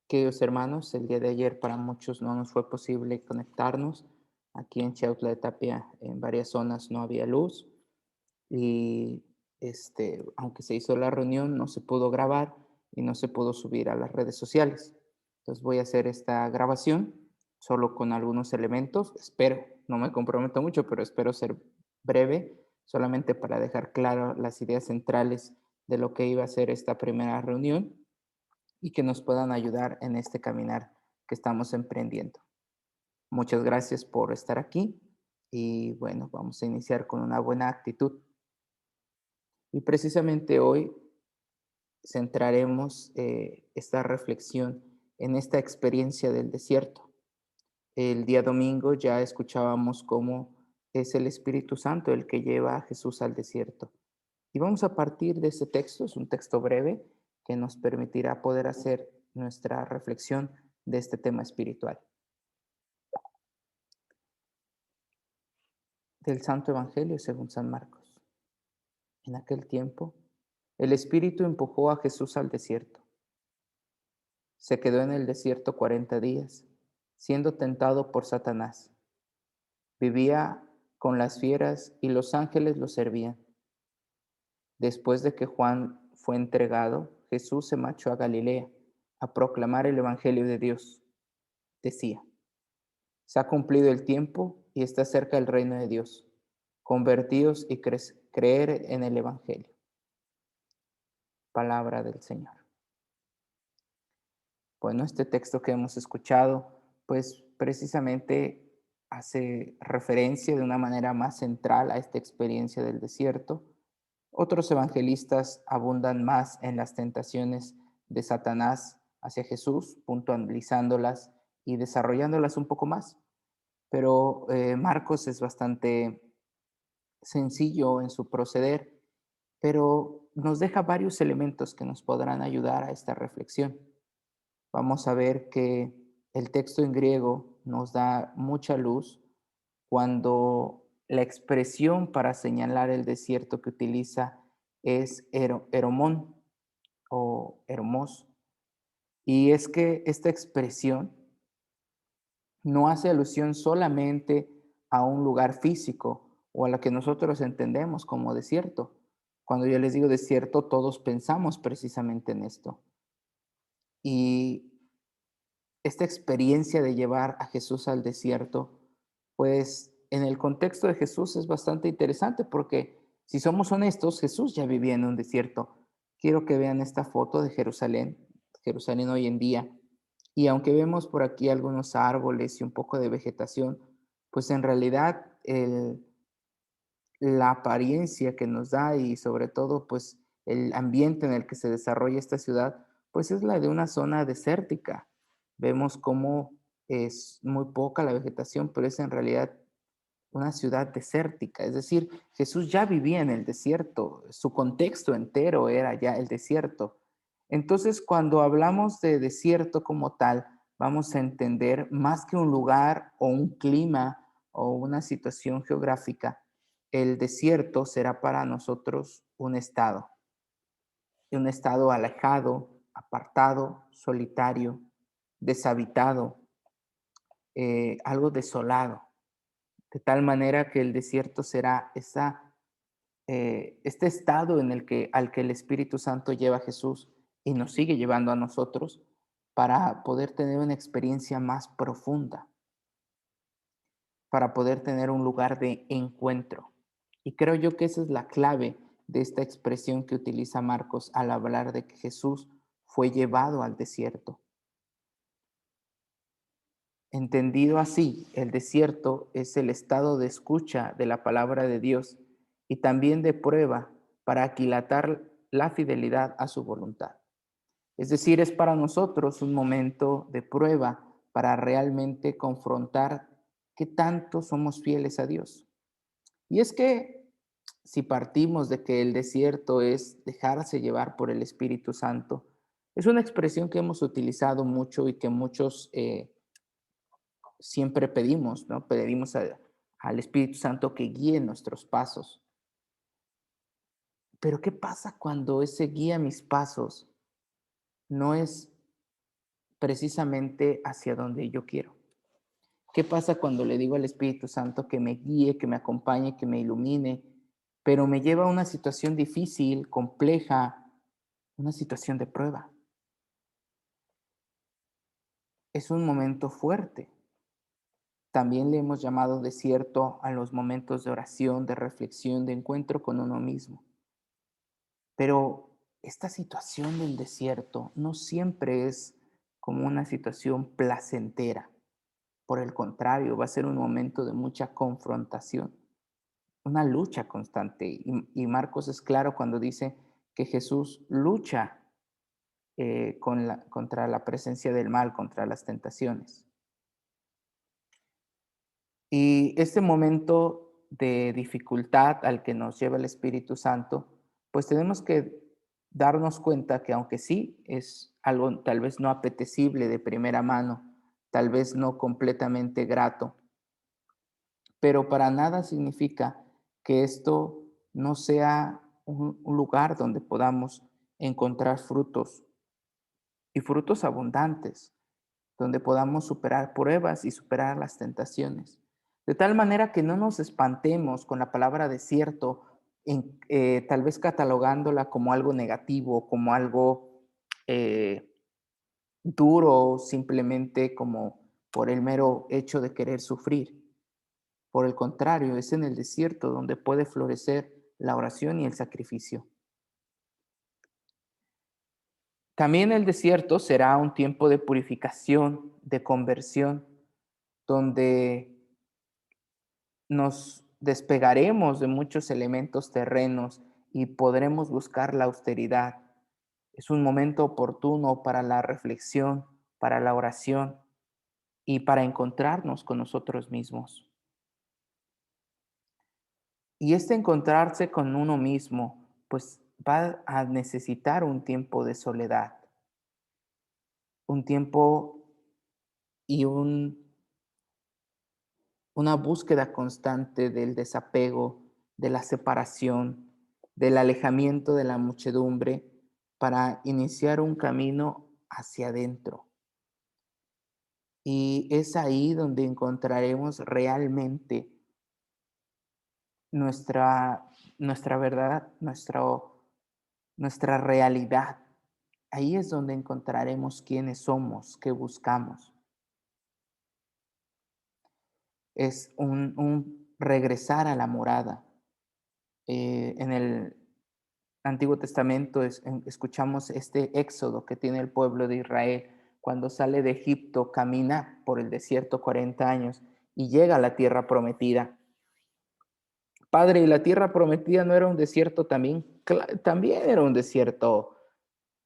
Queridos hermanos, el día de ayer para muchos no nos fue posible conectarnos. Aquí en Chautla de Tapia, en varias zonas no había luz y aunque se hizo la reunión, no se pudo grabar y no se pudo subir a las redes sociales. Entonces voy a hacer esta grabación solo con algunos elementos. Espero, no me comprometo mucho, pero espero ser breve, solamente para dejar claro las ideas centrales de lo que iba a ser esta primera reunión y que nos puedan ayudar en este caminar que estamos emprendiendo. Muchas gracias por estar aquí y bueno, vamos a iniciar con una buena actitud. Y precisamente hoy centraremos esta reflexión en esta experiencia del desierto. El día domingo ya escuchábamos cómo es el Espíritu Santo el que lleva a Jesús al desierto. Y vamos a partir de ese texto, es un texto breve que nos permitirá poder hacer nuestra reflexión de este tema espiritual. Del Santo Evangelio según San Marcos. En aquel tiempo, el Espíritu empujó a Jesús al desierto. Se quedó en el desierto 40 días, siendo tentado por Satanás. Vivía con las fieras y los ángeles lo servían. Después de que Juan fue entregado, Jesús se marchó a Galilea a proclamar el Evangelio de Dios. Decía: se ha cumplido el tiempo y está cerca el reino de Dios. Convertíos y creer en el Evangelio. Palabra del Señor. Bueno, este texto que hemos escuchado, pues precisamente hace referencia de una manera más central a esta experiencia del desierto. Otros evangelistas abundan más en las tentaciones de Satanás hacia Jesús, puntualizándolas y desarrollándolas un poco más. Pero Marcos es bastante sencillo en su proceder, pero nos deja varios elementos que nos podrán ayudar a esta reflexión. Vamos a ver que el texto en griego nos da mucha luz cuando la expresión para señalar el desierto que utiliza es eromón o hermos. Y es que esta expresión no hace alusión solamente a un lugar físico o a lo que nosotros entendemos como desierto. Cuando yo les digo desierto, todos pensamos precisamente en esto. Y esta experiencia de llevar a Jesús al desierto, pues en el contexto de Jesús es bastante interesante porque si somos honestos, Jesús ya vivía en un desierto. Quiero que vean esta foto de Jerusalén, Jerusalén hoy en día. Y aunque vemos por aquí algunos árboles y un poco de vegetación, pues en realidad la apariencia que nos da y sobre todo pues el ambiente en el que se desarrolla esta ciudad, pues es la de una zona desértica. Vemos cómo es muy poca la vegetación, pero es en realidad una ciudad desértica. Es decir, Jesús ya vivía en el desierto, su contexto entero era ya el desierto. Entonces, cuando hablamos de desierto como tal, vamos a entender más que un lugar o un clima o una situación geográfica, el desierto será para nosotros un estado alejado, apartado, solitario, deshabitado, algo desolado, de tal manera que el desierto será este estado en el que, al que el Espíritu Santo lleva a Jesús y nos sigue llevando a nosotros para poder tener una experiencia más profunda, para poder tener un lugar de encuentro. Y creo yo que esa es la clave de esta expresión que utiliza Marcos al hablar de que Jesús fue llevado al desierto. Entendido así, el desierto es el estado de escucha de la palabra de Dios y también de prueba para aquilatar la fidelidad a su voluntad. Es decir, es para nosotros un momento de prueba para realmente confrontar qué tanto somos fieles a Dios. Y es que si partimos de que el desierto es dejarse llevar por el Espíritu Santo, es una expresión que hemos utilizado mucho y que muchos siempre pedimos, ¿no? Pedimos al Espíritu Santo que guíe nuestros pasos. Pero ¿qué pasa cuando ese guía mis pasos no es precisamente hacia donde yo quiero. ¿Qué pasa cuando le digo al Espíritu Santo que me guíe, que me acompañe, que me ilumine, pero me lleva a una situación difícil, compleja, una situación de prueba? Es un momento fuerte. También le hemos llamado desierto a los momentos de oración, de reflexión, de encuentro con uno mismo. Pero esta situación del desierto no siempre es como una situación placentera. Por el contrario, va a ser un momento de mucha confrontación, una lucha constante. Y Marcos es claro cuando dice que Jesús lucha contra la presencia del mal, contra las tentaciones. Y este momento de dificultad al que nos lleva el Espíritu Santo, pues tenemos que darnos cuenta que aunque sí es algo tal vez no apetecible de primera mano, tal vez no completamente grato, pero para nada significa que esto no sea un lugar donde podamos encontrar frutos y frutos abundantes, donde podamos superar pruebas y superar las tentaciones. De tal manera que no nos espantemos con la palabra desierto, tal vez catalogándola como algo negativo, como algo eh, duro, simplemente como por el mero hecho de querer sufrir. Por el contrario, es en el desierto donde puede florecer la oración y el sacrificio. También el desierto será un tiempo de purificación, de conversión, donde nos despegaremos de muchos elementos terrenos y podremos buscar la austeridad. Es un momento oportuno para la reflexión, para la oración y para encontrarnos con nosotros mismos. Y este encontrarse con uno mismo, pues va a necesitar un tiempo de soledad, un tiempo y una búsqueda constante del desapego, de la separación, del alejamiento de la muchedumbre para iniciar un camino hacia adentro. Y es ahí donde encontraremos realmente nuestra, nuestra verdad, nuestra realidad. Ahí es donde encontraremos quiénes somos, qué buscamos. Es un regresar a la morada. En el Antiguo Testamento escuchamos este éxodo que tiene el pueblo de Israel cuando sale de Egipto, camina por el desierto 40 años y llega a la tierra prometida. Padre, ¿y la tierra prometida no era un desierto también? También era un desierto.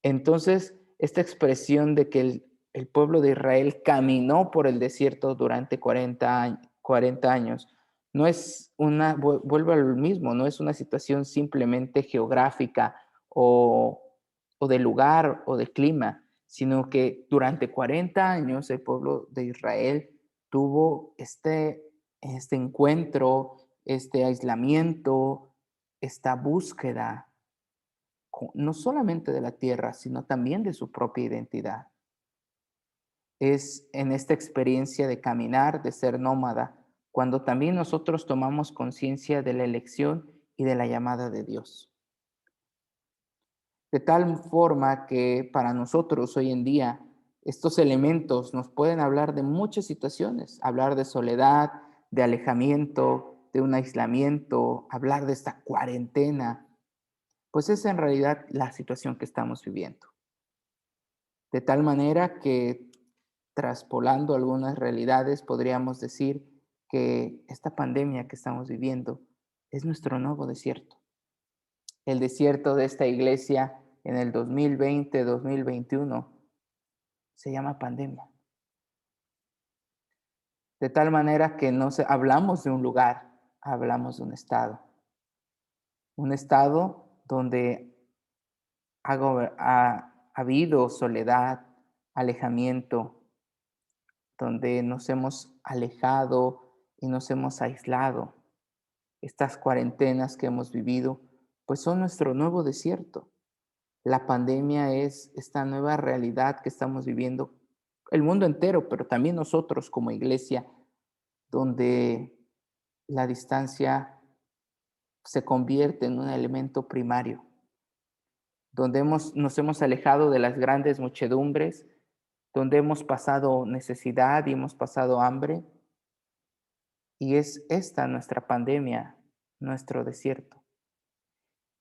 Entonces, esta expresión de que el pueblo de Israel caminó por el desierto durante 40 años, no es vuelvo al mismo, no es una situación simplemente geográfica o, o de lugar o de clima, sino que durante 40 años el pueblo de Israel tuvo este encuentro, este aislamiento, esta búsqueda no solamente de la tierra, sino también de su propia identidad. Es en esta experiencia de caminar, de ser nómada, cuando también nosotros tomamos conciencia de la elección y de la llamada de Dios. De tal forma que para nosotros hoy en día estos elementos nos pueden hablar de muchas situaciones, hablar de soledad, de alejamiento, de un aislamiento, hablar de esta cuarentena, pues es en realidad la situación que estamos viviendo. De tal manera que, traspolando algunas realidades, podríamos decir que esta pandemia que estamos viviendo es nuestro nuevo desierto. El desierto de esta iglesia en el 2020-2021 se llama pandemia. De tal manera que no hablamos de un lugar, hablamos de un estado. Un estado donde ha habido soledad, alejamiento, donde nos hemos alejado y nos hemos aislado. Estas cuarentenas que hemos vivido, pues son nuestro nuevo desierto. La pandemia es esta nueva realidad que estamos viviendo el mundo entero, pero también nosotros como iglesia, donde la distancia se convierte en un elemento primario, donde nos hemos alejado de las grandes muchedumbres, donde hemos pasado necesidad y hemos pasado hambre, y es esta nuestra pandemia, nuestro desierto.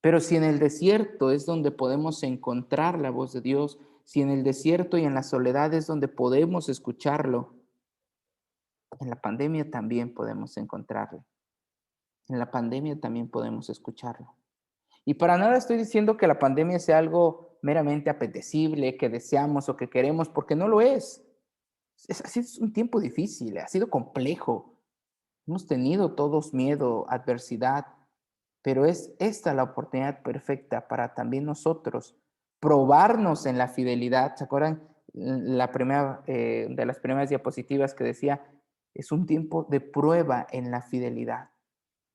Pero si en el desierto es donde podemos encontrar la voz de Dios, si en el desierto y en la soledad es donde podemos escucharlo, en la pandemia también podemos encontrarlo. En la pandemia también podemos escucharlo. Y para nada estoy diciendo que la pandemia sea algo meramente apetecible, que deseamos o que queremos, porque no lo es. Ha sido un tiempo difícil, ha sido complejo. Hemos tenido todos miedo, adversidad, pero es esta la oportunidad perfecta para también nosotros probarnos en la fidelidad. ¿Se acuerdan la primera, de las primeras diapositivas que decía, es un tiempo de prueba en la fidelidad?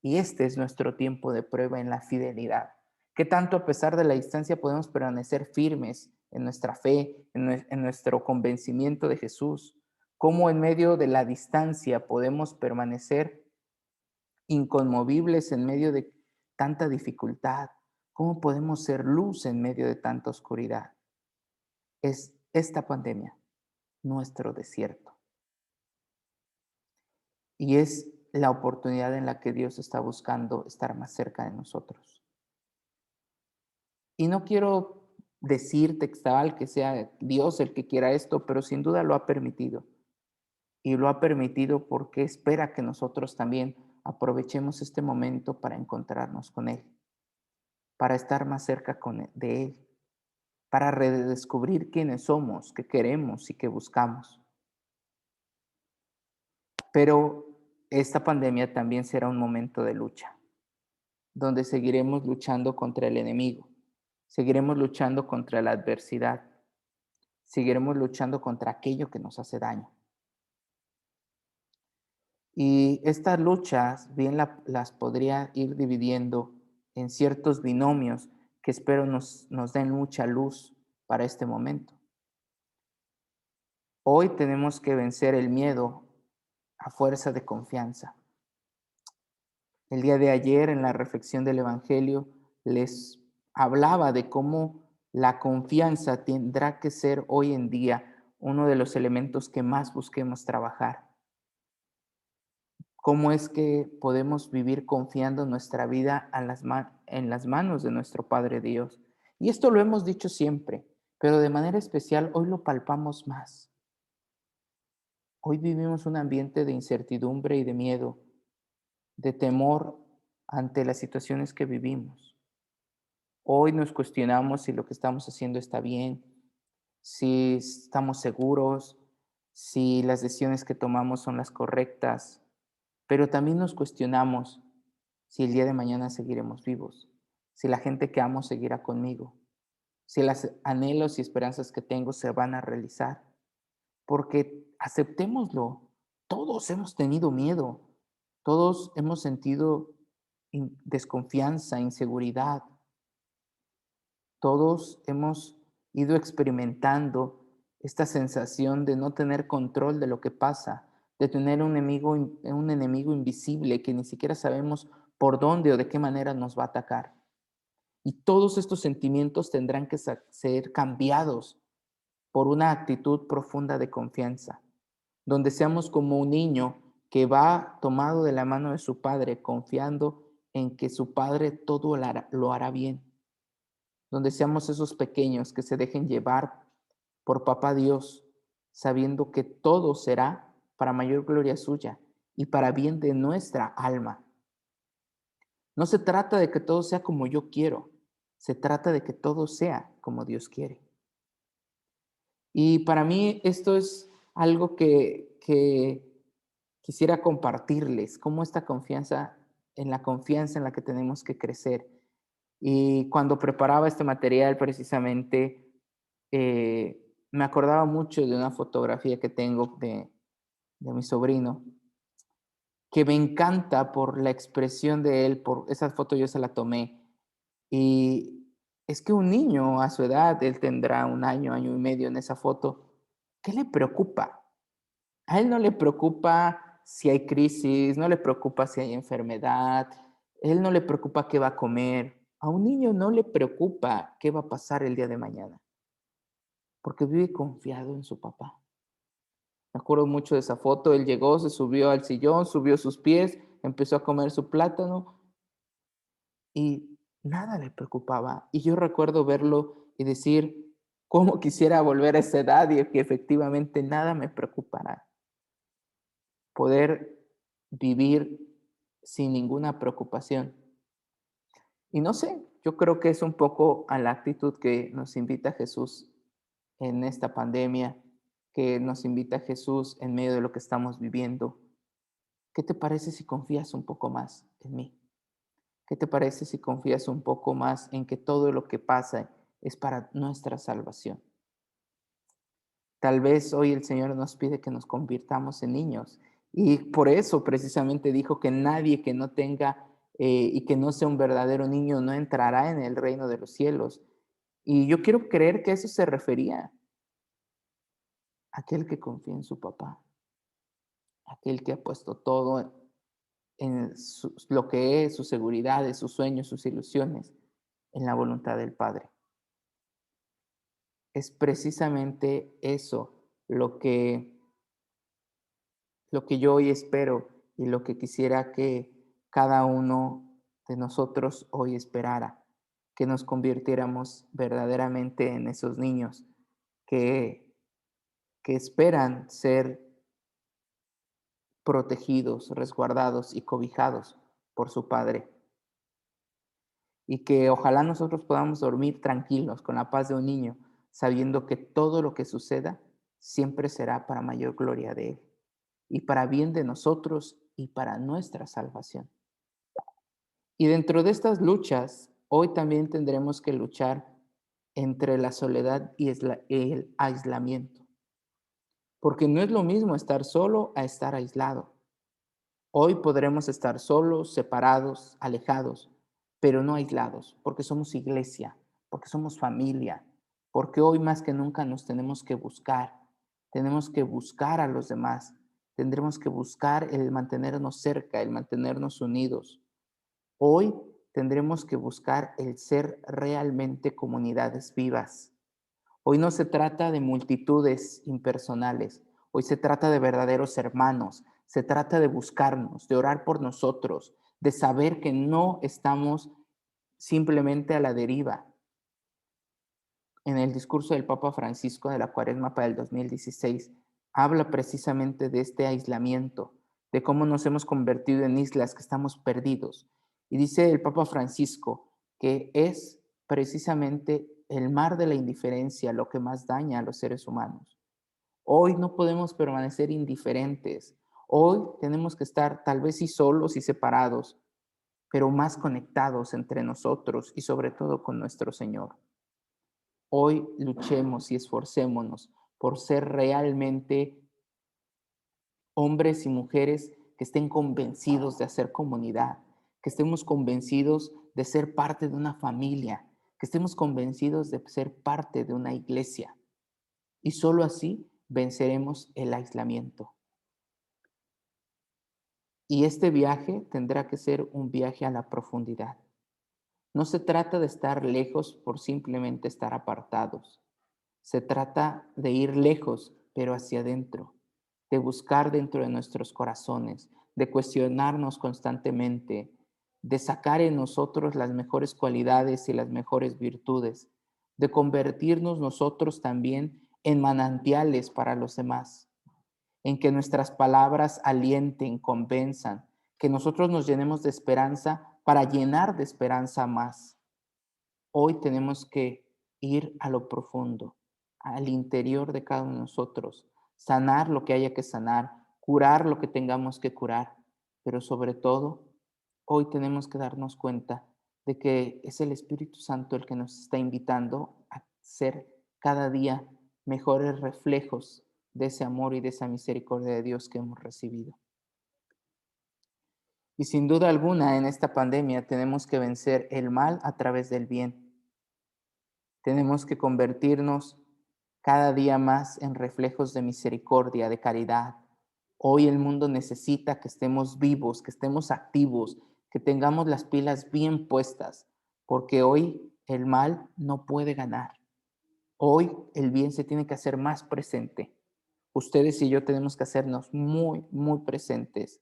Y este es nuestro tiempo de prueba en la fidelidad. ¿Qué tanto a pesar de la distancia podemos permanecer firmes en nuestra fe, en nuestro convencimiento de Jesús? ¿Cómo en medio de la distancia podemos permanecer inconmovibles en medio de tanta dificultad? ¿Cómo podemos ser luz en medio de tanta oscuridad? Es esta pandemia nuestro desierto. Y es la oportunidad en la que Dios está buscando estar más cerca de nosotros. Y no quiero decir textual que sea Dios el que quiera esto, pero sin duda lo ha permitido. Y lo ha permitido porque espera que nosotros también aprovechemos este momento para encontrarnos con Él, para estar más cerca de Él, para redescubrir quiénes somos, qué queremos y qué buscamos. Pero esta pandemia también será un momento de lucha, donde seguiremos luchando contra el enemigo, seguiremos luchando contra la adversidad, seguiremos luchando contra aquello que nos hace daño. Y estas luchas bien las podría ir dividiendo en ciertos binomios que espero nos den mucha luz para este momento. Hoy tenemos que vencer el miedo a fuerza de confianza. El día de ayer en la reflexión del Evangelio les hablaba de cómo la confianza tendrá que ser hoy en día uno de los elementos que más busquemos trabajar. ¿Cómo es que podemos vivir confiando nuestra vida en las manos de nuestro Padre Dios? Y esto lo hemos dicho siempre, pero de manera especial hoy lo palpamos más. Hoy vivimos un ambiente de incertidumbre y de miedo, de temor ante las situaciones que vivimos. Hoy nos cuestionamos si lo que estamos haciendo está bien, si estamos seguros, si las decisiones que tomamos son las correctas, pero también nos cuestionamos si el día de mañana seguiremos vivos, si la gente que amo seguirá conmigo, si los anhelos y esperanzas que tengo se van a realizar. Porque aceptémoslo, todos hemos tenido miedo, todos hemos sentido desconfianza, inseguridad, todos hemos ido experimentando esta sensación de no tener control de lo que pasa, de tener un enemigo invisible que ni siquiera sabemos por dónde o de qué manera nos va a atacar. Y todos estos sentimientos tendrán que ser cambiados por una actitud profunda de confianza, donde seamos como un niño que va tomado de la mano de su padre, confiando en que su padre todo lo hará bien, donde seamos esos pequeños que se dejen llevar por Papá Dios, sabiendo que todo será para mayor gloria suya y para bien de nuestra alma. No se trata de que todo sea como yo quiero, se trata de que todo sea como Dios quiere. Y para mí esto es algo que quisiera compartirles, cómo esta confianza, en la confianza en la que tenemos que crecer. Y cuando preparaba este material precisamente, me acordaba mucho de una fotografía que tengo de mi sobrino, que me encanta por la expresión de él, por esa foto yo se la tomé. Y es que un niño a su edad, él tendrá un año, año y medio en esa foto, ¿qué le preocupa? A él no le preocupa si hay crisis, no le preocupa si hay enfermedad, él no le preocupa qué va a comer. A un niño no le preocupa qué va a pasar el día de mañana, porque vive confiado en su papá. Me acuerdo mucho de esa foto, él llegó, se subió al sillón, subió sus pies, empezó a comer su plátano y nada le preocupaba. Y yo recuerdo verlo y decir, cómo quisiera volver a esa edad y que efectivamente nada me preocupará. Poder vivir sin ninguna preocupación. Y no sé, yo creo que es un poco a la actitud que nos invita Jesús en esta pandemia, que nos invita Jesús en medio de lo que estamos viviendo. ¿Qué te parece si confías un poco más en mí? ¿Qué te parece si confías un poco más en que todo lo que pasa es para nuestra salvación? Tal vez hoy el Señor nos pide que nos convirtamos en niños y por eso precisamente dijo que nadie que no tenga y que no sea un verdadero niño no entrará en el reino de los cielos. Y yo quiero creer que eso se refería a aquel que confía en su papá, aquel que ha puesto todo en lo que es, sus seguridades, sus sueños, sus ilusiones, en la voluntad del Padre. Es precisamente eso lo que lo que yo hoy espero y lo que quisiera que cada uno de nosotros hoy esperara, que nos convirtiéramos verdaderamente en esos niños que, que esperan ser protegidos, resguardados y cobijados por su Padre. Y que ojalá nosotros podamos dormir tranquilos con la paz de un niño, sabiendo que todo lo que suceda siempre será para mayor gloria de Él y para bien de nosotros y para nuestra salvación. Y dentro de estas luchas, hoy también tendremos que luchar entre la soledad y el aislamiento, porque no es lo mismo estar solo a estar aislado. Hoy podremos estar solos, separados, alejados, pero no aislados, porque somos iglesia, porque somos familia, porque hoy más que nunca nos tenemos que buscar a los demás, tendremos que buscar el mantenernos cerca, el mantenernos unidos. Hoy tendremos que buscar el ser realmente comunidades vivas. Hoy no se trata de multitudes impersonales, hoy se trata de verdaderos hermanos, se trata de buscarnos, de orar por nosotros, de saber que no estamos simplemente a la deriva. En el discurso del Papa Francisco de la Cuaresma para el 2016, habla precisamente de este aislamiento, de cómo nos hemos convertido en islas, que estamos perdidos. Y dice el Papa Francisco que es precisamente el mar de la indiferencia lo que más daña a los seres humanos. Hoy no podemos permanecer indiferentes. Hoy tenemos que estar tal vez sí solos y separados, pero más conectados entre nosotros y sobre todo con nuestro Señor. Hoy luchemos y esforcémonos por ser realmente hombres y mujeres que estén convencidos de hacer comunidad, que estemos convencidos de ser parte de una familia, que estemos convencidos de ser parte de una iglesia. Y solo así venceremos el aislamiento. Y este viaje tendrá que ser un viaje a la profundidad. No se trata de estar lejos por simplemente estar apartados. Se trata de ir lejos, pero hacia adentro, de buscar dentro de nuestros corazones, de cuestionarnos constantemente, de sacar en nosotros las mejores cualidades y las mejores virtudes, de convertirnos nosotros también en manantiales para los demás, en que nuestras palabras alienten, convenzan, que nosotros nos llenemos de esperanza para llenar de esperanza más. Hoy tenemos que ir a lo profundo, al interior de cada uno de nosotros, sanar lo que haya que sanar, curar lo que tengamos que curar, pero sobre todo, hoy tenemos que darnos cuenta de que es el Espíritu Santo el que nos está invitando a ser cada día mejores reflejos de ese amor y de esa misericordia de Dios que hemos recibido. Y sin duda alguna, en esta pandemia tenemos que vencer el mal a través del bien. Tenemos que convertirnos cada día más en reflejos de misericordia, de caridad. Hoy el mundo necesita que estemos vivos, que estemos activos, que tengamos las pilas bien puestas, porque hoy el mal no puede ganar. Hoy el bien se tiene que hacer más presente. Ustedes y yo tenemos que hacernos muy, muy presentes.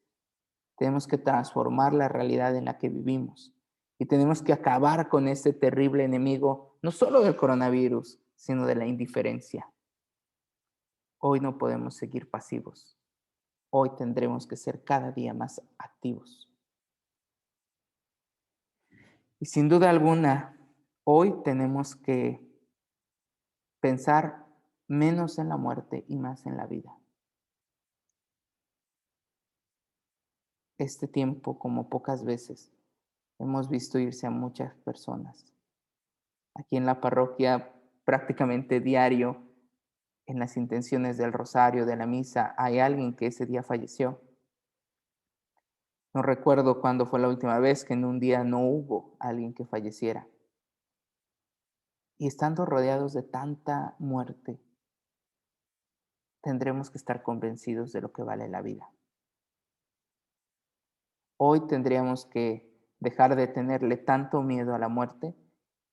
Tenemos que transformar la realidad en la que vivimos y tenemos que acabar con este terrible enemigo, no solo del coronavirus, sino de la indiferencia. Hoy no podemos seguir pasivos. Hoy tendremos que ser cada día más activos. Y sin duda alguna, hoy tenemos que pensar menos en la muerte y más en la vida. Este tiempo, como pocas veces, hemos visto irse a muchas personas. Aquí en la parroquia, prácticamente diario, en las intenciones del rosario, de la misa, hay alguien que ese día falleció. No recuerdo cuándo fue la última vez que en un día no hubo alguien que falleciera. Y estando rodeados de tanta muerte, tendremos que estar convencidos de lo que vale la vida. Hoy tendríamos que dejar de tenerle tanto miedo a la muerte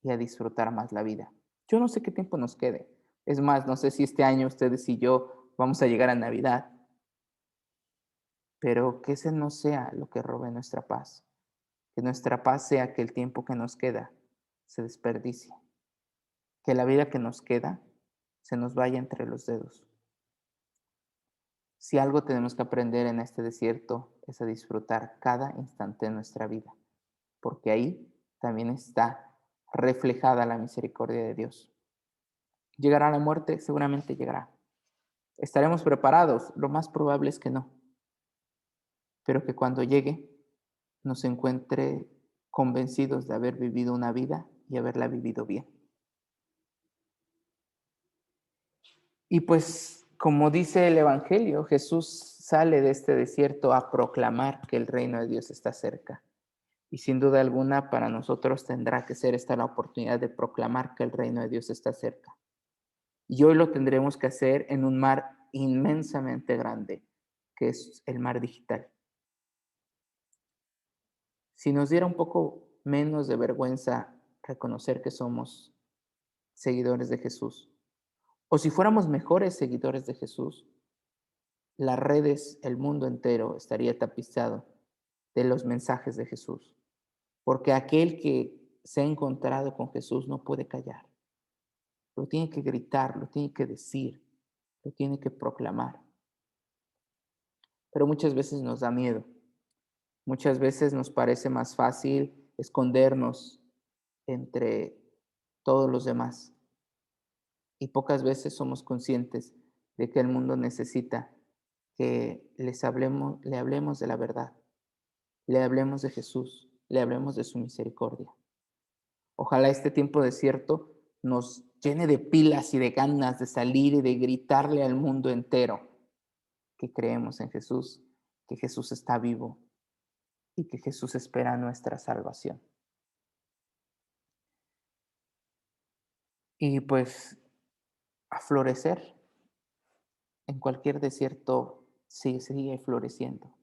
y a disfrutar más la vida. Yo no sé qué tiempo nos quede. Es más, no sé si este año ustedes y yo vamos a llegar a Navidad, pero que ese no sea lo que robe nuestra paz. Que nuestra paz sea que el tiempo que nos queda se desperdicie. Que la vida que nos queda se nos vaya entre los dedos. Si algo tenemos que aprender en este desierto es a disfrutar cada instante de nuestra vida, porque ahí también está reflejada la misericordia de Dios. ¿Llegará la muerte? Seguramente llegará. ¿Estaremos preparados? Lo más probable es que no, pero que cuando llegue nos encuentre convencidos de haber vivido una vida y haberla vivido bien. Y pues, como dice el Evangelio, Jesús sale de este desierto a proclamar que el reino de Dios está cerca. Y sin duda alguna para nosotros tendrá que ser esta la oportunidad de proclamar que el reino de Dios está cerca. Y hoy lo tendremos que hacer en un mar inmensamente grande, que es el mar digital. Si nos diera un poco menos de vergüenza reconocer que somos seguidores de Jesús, o si fuéramos mejores seguidores de Jesús, las redes, el mundo entero estaría tapizado de los mensajes de Jesús, porque aquel que se ha encontrado con Jesús no puede callar, lo tiene que gritar, lo tiene que decir, lo tiene que proclamar. Pero muchas veces nos da miedo, muchas veces nos parece más fácil escondernos entre todos los demás y pocas veces somos conscientes de que el mundo necesita que le hablemos de la verdad, le hablemos de Jesús, le hablemos de su misericordia. Ojalá este tiempo desierto nos llene de pilas y de ganas de salir y de gritarle al mundo entero que creemos en Jesús, que Jesús está vivo y que Jesús espera nuestra salvación. Y pues a florecer en cualquier desierto sigue floreciendo.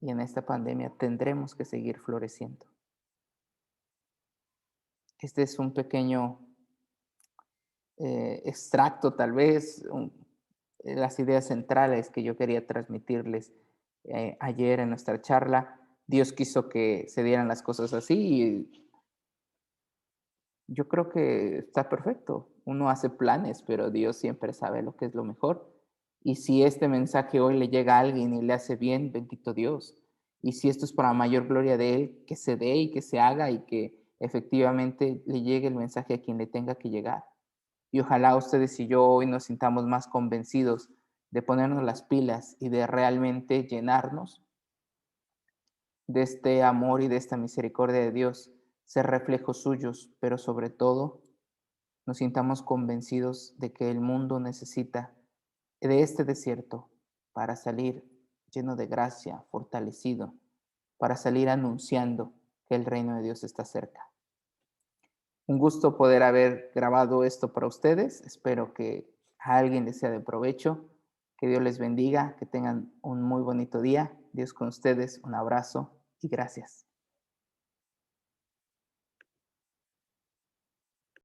Y en esta pandemia tendremos que seguir floreciendo. Este es un pequeño extracto, tal vez, las ideas centrales que yo quería transmitirles ayer en nuestra charla. Dios quiso que se dieran las cosas así y yo creo que está perfecto. Uno hace planes, pero Dios siempre sabe lo que es lo mejor. Y si este mensaje hoy le llega a alguien y le hace bien, bendito Dios. Y si esto es para mayor gloria de Él, que se dé y que se haga y que efectivamente le llegue el mensaje a quien le tenga que llegar. Y ojalá ustedes y yo hoy nos sintamos más convencidos de ponernos las pilas y de realmente llenarnos de este amor y de esta misericordia de Dios, ser reflejos suyos, pero sobre todo nos sintamos convencidos de que el mundo necesita de este desierto para salir lleno de gracia, fortalecido, para salir anunciando que el reino de Dios está cerca. Un gusto poder haber grabado esto para ustedes. Espero que a alguien les sea de provecho. Que Dios les bendiga, que tengan un muy bonito día. Dios con ustedes, un abrazo y gracias.